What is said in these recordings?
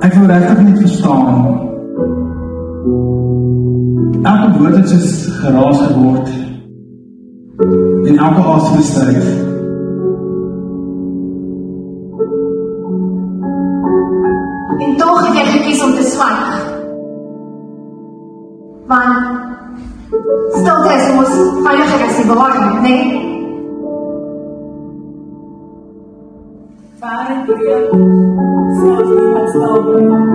Ek wil regtig nie verstaan. Elke woord het soos geraas geword en elke asem is styf. En tog het jy gekies om te swyg. Want stilte is mos veiliger as die waarheid, nee? Vader, breek, selfs nie wat stil bring.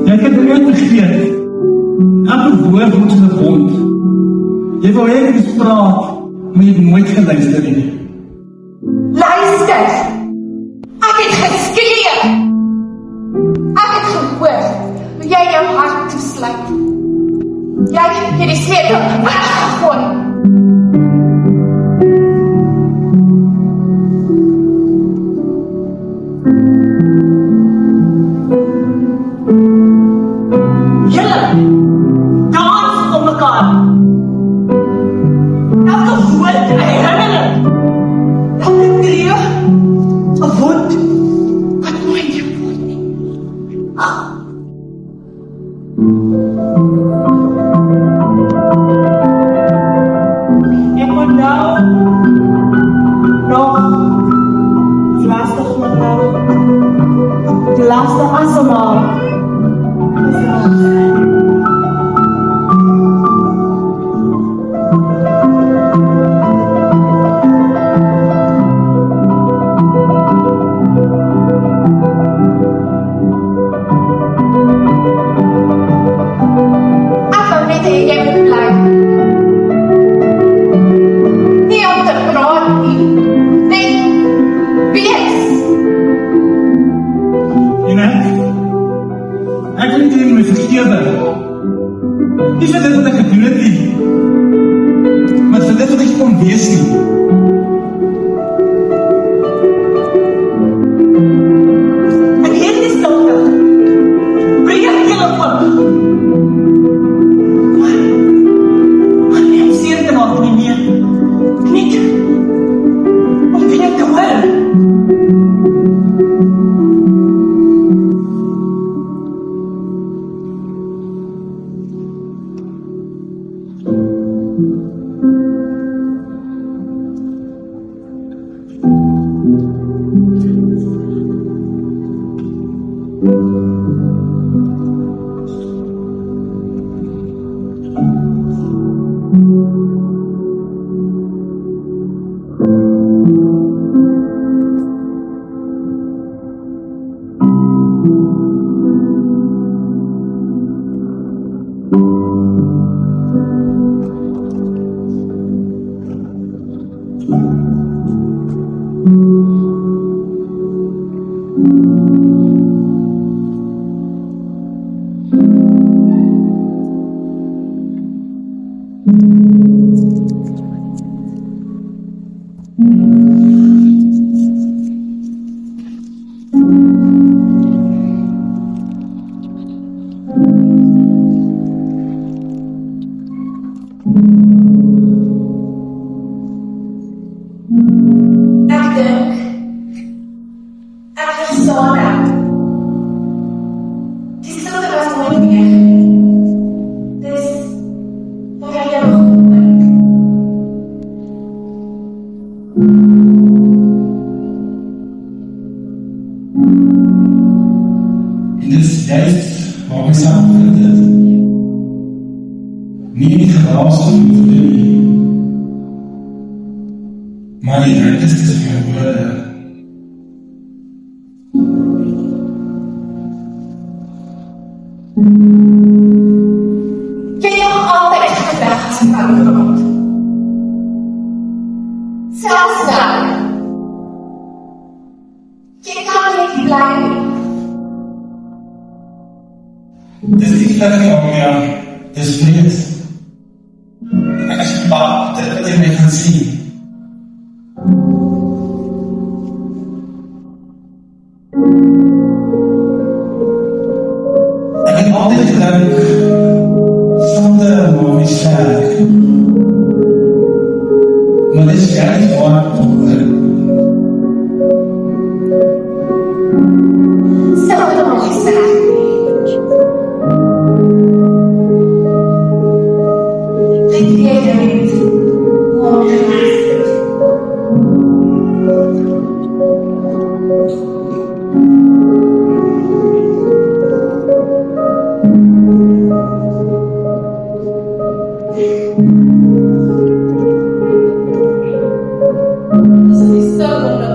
Jy het dit nooit vergeet. Elke woord moet gebond. Jy wou hê ek moet praat, maar jy het nooit geluister nie. Luister! Ek het geskree! Ek het gehoor hoe jy jou hart toesluit. Jy het die sleutel weggegooi. Julle dans om mekaar. Elke woord 'n herinnering. Elke tree 'n wond wat nooit word nie. Ek moet nou nog die laaste mekaar. Die laaste asemhaal. Ek wou net hê jy moet bly. Nie om te praat nie. Net wees. En ek wil nie hê jy moet vergewe. Nie vir dit wat ek gedoen het nie, maar vir dit wat ek kon wees nie. En hierdie stilte breek julle op. Maar nie om seer te maak nie, nee. Niet om weer te hoor. Ek want that. This is not the best way to get. This, bagay ako. Dit juist waar we samen vinden. Niet gewassen voor jullie, maar die artiesten van woorden. Ken je nog altijd gedacht aan de grond? Zelfs daar. Je kan niet blijven. Het is niet dat je om jou, het is vreemd. En als je bouwt, dat wat je mee gaat zien. Ik heb altijd gedacht, zonder mooie sterk. Maar dit is juist waar. Stel je nog eens aan. Denk jij niet hoe je maakt? Is het zo